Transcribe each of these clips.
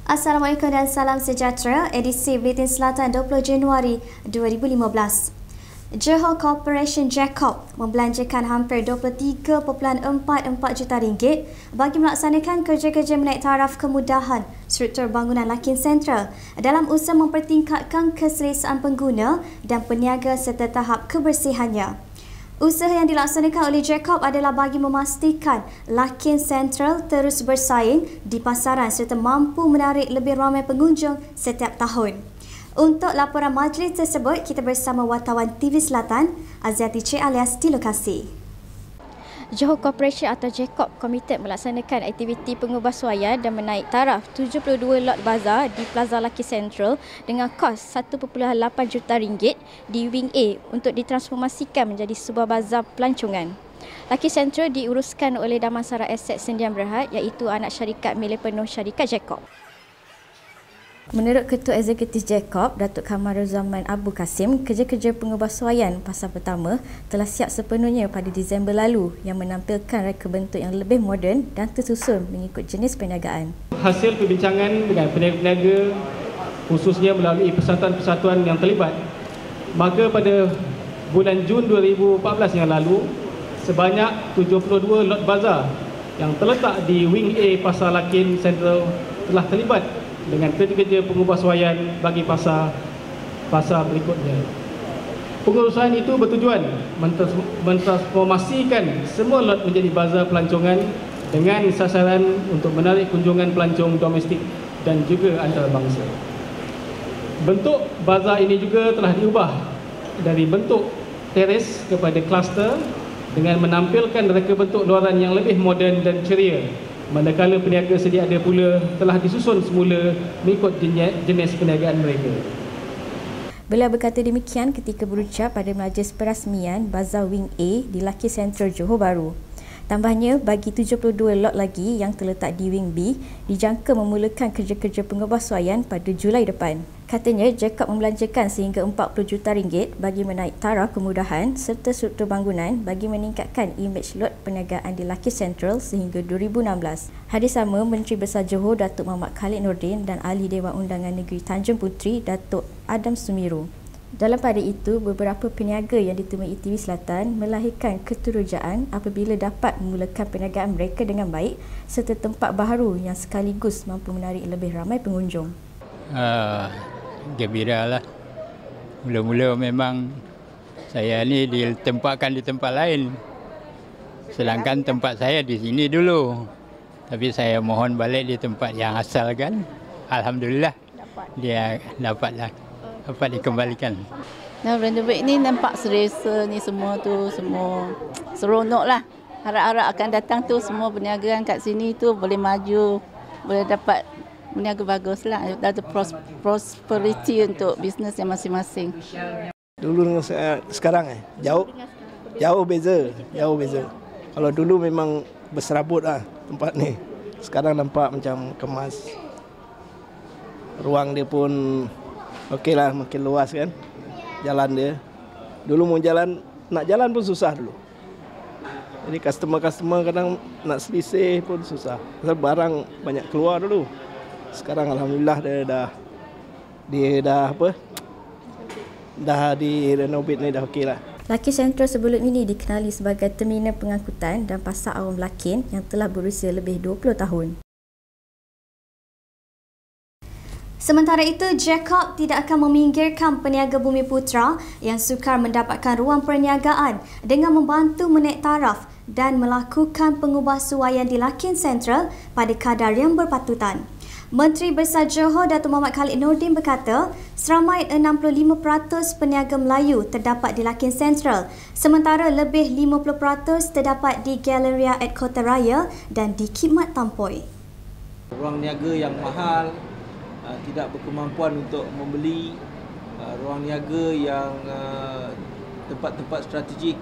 Assalamualaikum dan salam sejahtera, edisi Buletin Selatan 20 Januari 2015. Johor Corporation Jacob membelanjakan hampir 23.44 juta ringgit bagi melaksanakan kerja-kerja menaik taraf kemudahan struktur bangunan Lakin Sentral dalam usaha mempertingkatkan keselesaan pengguna dan peniaga serta tahap kebersihannya. Usaha yang dilaksanakan oleh Jacob adalah bagi memastikan Lakin Sentral terus bersaing di pasaran serta mampu menarik lebih ramai pengunjung setiap tahun. Untuk laporan majlis tersebut, kita bersama wartawan TV Selatan, Aziati C alias di lokasi. Johor Corporation atau Jacob komited melaksanakan aktiviti pengubahsuaian dan menaik taraf 72 lot bazar di Plaza Lakin Sentral dengan kos 1.8 juta ringgit di Wing A untuk ditransformasikan menjadi sebuah bazar pelancongan. Lakin Sentral diuruskan oleh Damansara Aset Sendian Berhad iaitu anak syarikat milik penuh syarikat Jacob. Menurut Ketua Eksekutif Jacob, Datuk Kamaruzaman Abu Kasim, kerja-kerja pengubahsuaian fasa pertama telah siap sepenuhnya pada Disember lalu yang menampilkan reka bentuk yang lebih moden dan tersusun mengikut jenis perniagaan. Hasil perbincangan dengan peniaga-peniaga khususnya melalui persatuan-persatuan yang terlibat, maka pada bulan Jun 2014 yang lalu, sebanyak 72 lot bazar yang terletak di Wing A Pasar Lakin Sentral telah terlibat dengan kerja-kerja pengubahsuaian bagi pasar berikutnya. Pengurusan itu bertujuan mentransformasikan semua lot menjadi bazar pelancongan dengan sasaran untuk menarik kunjungan pelancong domestik dan juga antarabangsa. Bentuk bazar ini juga telah diubah dari bentuk teres kepada kluster dengan menampilkan reka bentuk luaran yang lebih moden dan ceria. Manakala peniaga sedia ada pula telah disusun semula mengikut jenis perniagaan mereka. Beliau berkata demikian ketika berucap pada majlis perasmian Bazar Wing A di Lakin Sentral Johor Bahru. Tambahnya, bagi 72 lot lagi yang terletak di Wing B, dijangka memulakan kerja-kerja pengubahsuaian pada Julai depan. Katanya, Jacob membelanjakan sehingga 40 juta ringgit bagi menaik taraf kemudahan serta struktur bangunan bagi meningkatkan imej lot perniagaan di Lakin Sentral sehingga 2016. Hari sama, Menteri Besar Johor Datuk Muhammad Khalid Nordin dan Ahli Dewan Undangan Negeri Tanjung Puteri Datuk Adam Sumiru. Dalam pada itu, beberapa peniaga yang ditemui TV Selatan melahirkan keterujaan apabila dapat memulakan perniagaan mereka dengan baik serta tempat baharu yang sekaligus mampu menarik lebih ramai pengunjung. Gembira lah. Mula-mula memang saya ni ditempatkan di tempat lain. Sedangkan tempat saya di sini dulu. Tapi saya mohon balik di tempat yang asal kan. Alhamdulillah dia dapatlah. Dapat dikembalikan. Nah, renovate ni nampak selesa ni semua tu, semua seronok lah. Harap-harap akan datang tu semua perniagaan kat sini tu boleh maju, boleh dapat berniaga bagus lah. Ada prosperity untuk bisnes yang masing-masing. Dulu dengan sekarang jauh beza. Kalau dulu memang berserabut lah tempat ni. Sekarang nampak macam kemas. Ruang dia pun okey lah, makin luas kan jalan dia. Dulu mau nak jalan pun susah dulu. Jadi customer kadang nak selisih pun susah. Pasal barang banyak keluar dulu. Sekarang alhamdulillah dia dah direnovate ni dah okey lah. Lakin Sentral sebelum ini dikenali sebagai terminal pengangkutan dan pasar awam Lakin yang telah berusia lebih 20 tahun. Sementara itu, Jacob tidak akan meminggirkan peniaga Bumiputera yang sukar mendapatkan ruang perniagaan dengan membantu menaik taraf dan melakukan pengubahsuaian di Lakin Sentral pada kadar yang berpatutan. Menteri Besar Johor Datuk Muhammad Khalid Nordin berkata, seramai 65% peniaga Melayu terdapat di Lakin Sentral, sementara lebih 50% terdapat di Galleria at Kota Raya dan di Khidmat Tampoi. Ruang niaga yang mahal, tidak berkemampuan untuk membeli, ruang niaga yang tempat-tempat strategik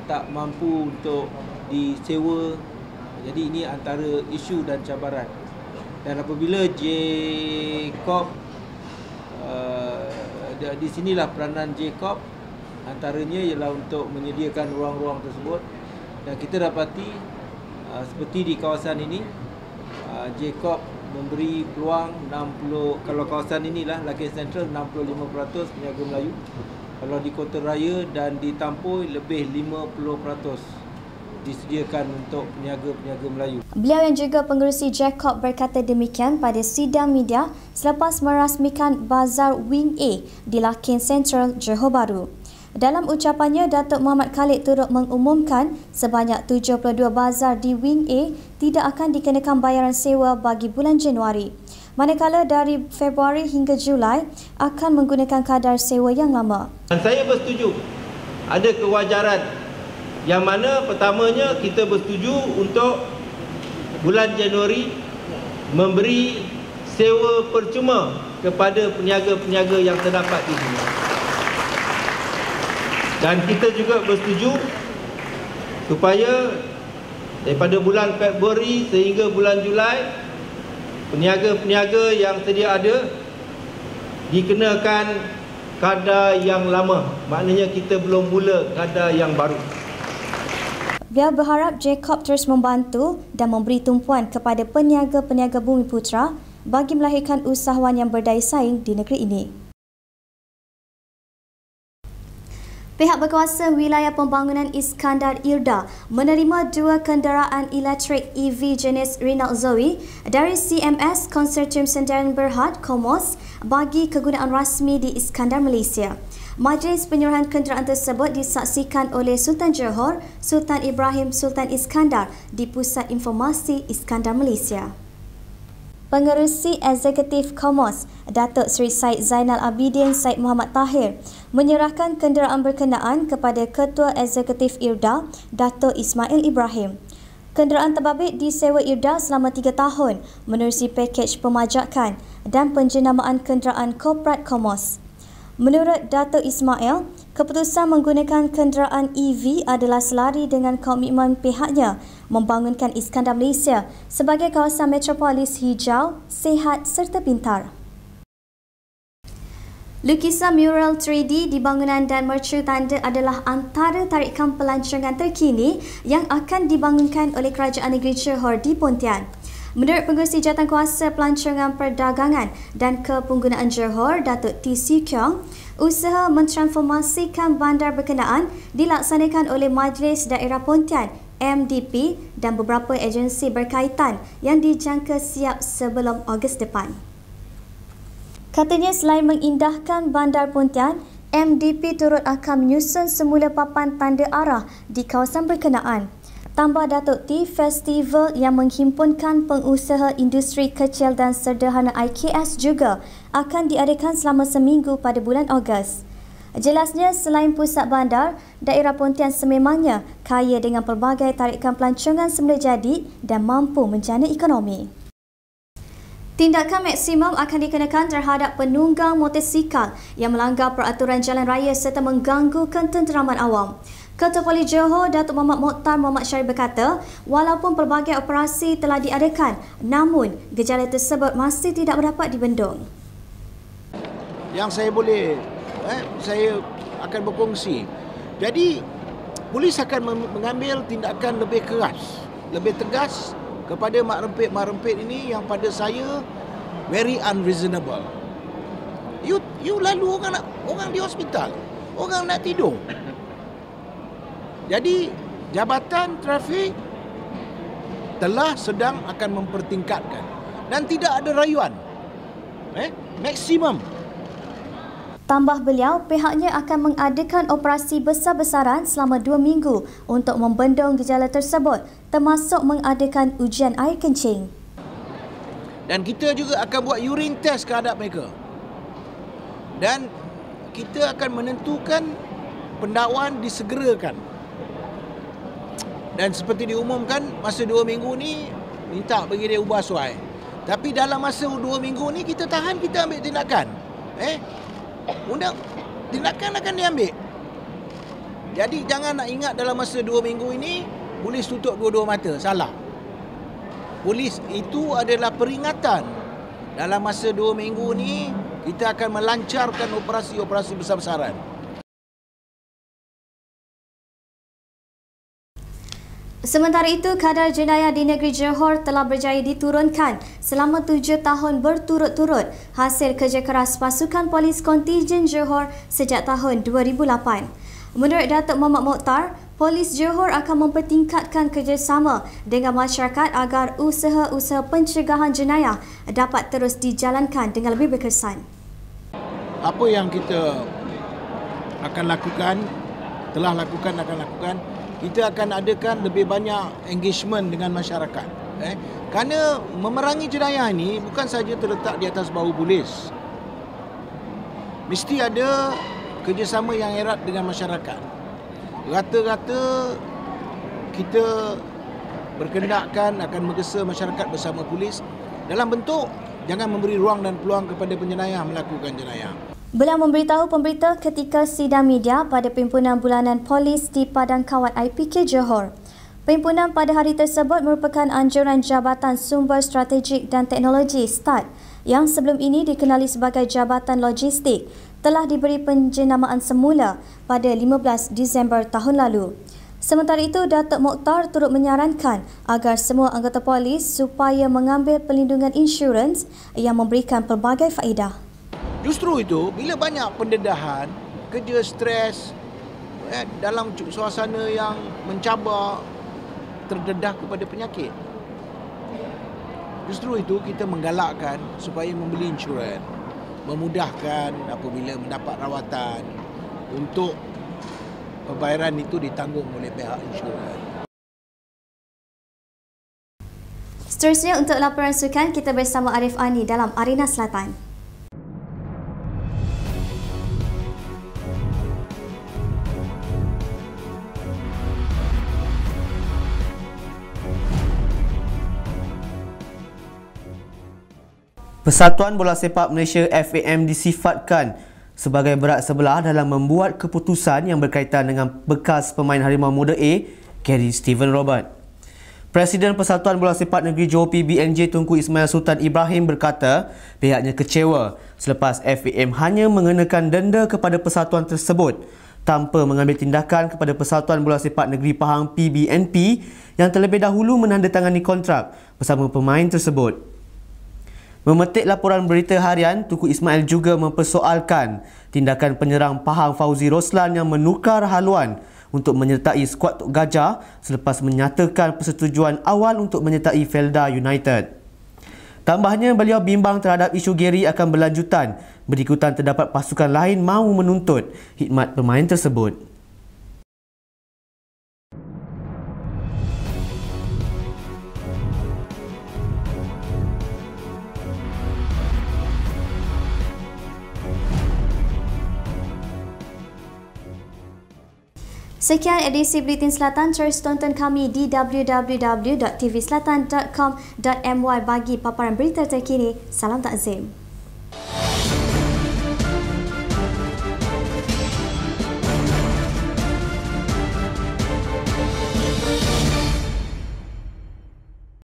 tak mampu untuk disewa. Jadi ini antara isu dan cabaran. Dan apabila Jacob, di sinilah peranan Jacob, antaranya ialah untuk menyediakan ruang-ruang tersebut. Dan kita dapati seperti di kawasan ini, Jacob memberi peluang 60, kalau kawasan inilah Larkin Central 65% peniaga Melayu. Kalau di Kota Raya dan di Tampoi lebih 50% disediakan untuk peniaga-peniaga Melayu. Beliau yang juga pengerusi Jacob berkata demikian pada sidang media selepas merasmikan Bazar Wing A di Larkin Central, Johor Bahru. Dalam ucapannya, Datuk Muhammad Khalid turut mengumumkan sebanyak 72 bazar di Wing A tidak akan dikenakan bayaran sewa bagi bulan Januari. Manakala dari Februari hingga Julai akan menggunakan kadar sewa yang lama. Dan saya bersetuju ada kewajaran yang mana pertamanya kita bersetuju untuk bulan Januari memberi sewa percuma kepada peniaga-peniaga yang terdapat di sini. Dan kita juga bersetuju supaya daripada bulan Februari sehingga bulan Julai peniaga-peniaga yang sedia ada dikenakan kadar yang lama. Maknanya kita belum mula kadar yang baru. Beliau berharap Jacob terus membantu dan memberi tumpuan kepada peniaga-peniaga Bumi Putra bagi melahirkan usahawan yang berdaya saing di negeri ini. Pihak berkuasa wilayah pembangunan Iskandar Irda menerima 2 kenderaan elektrik EV jenis Renault Zoe dari CMS Konsortium Sdn Bhd Komos bagi kegunaan rasmi di Iskandar, Malaysia. Majlis penyerahan kenderaan tersebut disaksikan oleh Sultan Johor, Sultan Ibrahim Sultan Iskandar di Pusat Informasi Iskandar, Malaysia. Pengerusi Eksekutif Komos, Datuk Seri Said Zainal Abidin Said Muhammad Tahir, menyerahkan kenderaan berkenaan kepada Ketua Eksekutif Irda, Datuk Ismail Ibrahim. Kenderaan terbabit disewa Irda selama 3 tahun menerusi pakej pemajakan dan penjenamaan kenderaan korporat Komos. Menurut Datuk Ismail, keputusan menggunakan kenderaan EV adalah selari dengan komitmen pihaknya membangunkan Iskandar, Malaysia sebagai kawasan metropolis hijau, sihat serta pintar. Lukisan mural 3D di bangunan dan mercu tanda adalah antara tarikan pelancongan terkini yang akan dibangunkan oleh Kerajaan Negeri Johor di Pontian. Menurut Pengerusi Jawatankuasa Pelancongan Perdagangan dan Kepenggunaan Johor, Datuk T. Si Keong, usaha mentransformasikan bandar berkenaan dilaksanakan oleh Majlis Daerah Pontian, MDP dan beberapa agensi berkaitan yang dijangka siap sebelum Ogos depan. Katanya selain mengindahkan bandar Pontian, MDP turut akan menyusun semula papan tanda arah di kawasan berkenaan. Tambah Datuk T, festival yang menghimpunkan pengusaha industri kecil dan sederhana IKS juga akan diadakan selama seminggu pada bulan Ogos. Jelasnya, selain pusat bandar, daerah Pontian sememangnya kaya dengan pelbagai tarikan pelancongan semula jadi dan mampu menjana ekonomi. Tindakan maksimum akan dikenakan terhadap penunggang motosikal yang melanggar peraturan jalan raya serta mengganggu ketenteraman awam. Ketua Polis Johor, Datuk Muhammad Mokhtar Muhammad Syarif berkata, walaupun pelbagai operasi telah diadakan, namun gejala tersebut masih tidak dapat dibendung. Yang saya akan berkongsi. Jadi, polis akan mengambil tindakan lebih keras, lebih tegas kepada mak rempit ini yang pada saya very unreasonable. You lalu orang di hospital, orang nak tidur. Jadi Jabatan Trafik telah sedang akan mempertingkatkan dan tidak ada rayuan. Maksimum. Tambah beliau, pihaknya akan mengadakan operasi besar-besaran selama 2 minggu untuk membendung gejala tersebut, termasuk mengadakan ujian air kencing. Dan kita juga akan buat urine test kehadap mereka. Dan kita akan menentukan pendakwaan disegerakan. Dan seperti diumumkan, masa 2 minggu ni minta bagi dia ubah suai. Tapi dalam masa 2 minggu ni kita tahan, kita ambil tindakan. Tindakan akan diambil. Jadi jangan nak ingat dalam masa 2 minggu ini polis tutup dua-dua mata. Salah. Polis itu adalah peringatan. Dalam masa 2 minggu ni kita akan melancarkan operasi-operasi besar-besaran. Sementara itu, kadar jenayah di negeri Johor telah berjaya diturunkan selama 7 tahun berturut-turut hasil kerja keras pasukan polis kontijen Johor sejak tahun 2008. Menurut Datuk Muhammad Mokhtar, Polis Johor akan mempertingkatkan kerjasama dengan masyarakat agar usaha-usaha pencegahan jenayah dapat terus dijalankan dengan lebih berkesan. Apa yang kita akan lakukan, telah lakukan, akan lakukan, kita akan adakan lebih banyak engagement dengan masyarakat. Kerana memerangi jenayah ini bukan saja terletak di atas bahu polis. Mesti ada kerjasama yang erat dengan masyarakat. Rata-rata kita berkendakkan akan menggesa masyarakat bersama polis dalam bentuk jangan memberi ruang dan peluang kepada penjenayah melakukan jenayah. Beliau memberitahu pemberita ketika sidang media pada Perhimpunan Bulanan Polis di Padang Kawat IPK Johor. Perhimpunan pada hari tersebut merupakan anjuran Jabatan Sumber Strategik dan Teknologi STAT yang sebelum ini dikenali sebagai Jabatan Logistik telah diberi penjenamaan semula pada 15 Disember tahun lalu. Sementara itu, Datuk Mokhtar turut menyarankan agar semua anggota polis supaya mengambil perlindungan insurans yang memberikan pelbagai faedah. Justru itu, bila banyak pendedahan, kerja stres, dalam suasana yang mencabar, terdedah kepada penyakit. Justru itu kita menggalakkan supaya membeli insurans, memudahkan apabila mendapat rawatan untuk pembayaran itu ditanggung oleh pihak insurans. Seterusnya untuk laporan sukan, kita bersama Arif Ani dalam Arena Selatan. Persatuan Bola Sepak Malaysia FAM disifatkan sebagai berat sebelah dalam membuat keputusan yang berkaitan dengan bekas pemain Harimau Muda A, Gary Steven Robert. Presiden Persatuan Bola Sepak Negeri Johor PBNJ Tunku Ismail Sultan Ibrahim berkata pihaknya kecewa selepas FAM hanya mengenakan denda kepada persatuan tersebut tanpa mengambil tindakan kepada Persatuan Bola Sepak Negeri Pahang PBNP yang terlebih dahulu menandatangani kontrak bersama pemain tersebut. Memetik laporan berita harian, Tunku Ismail juga mempersoalkan tindakan penyerang Pahang Fauzi Roslan yang menukar haluan untuk menyertai skuad Tok Gajah selepas menyatakan persetujuan awal untuk menyertai Felda United. Tambahnya, beliau bimbang terhadap isu Gary akan berlanjutan berikutan terdapat pasukan lain mahu menuntut khidmat pemain tersebut. Sekian edisi Buletin Selatan. Terus tonton kami di www.tvselatan.com.my bagi paparan berita terkini. Salam takzim.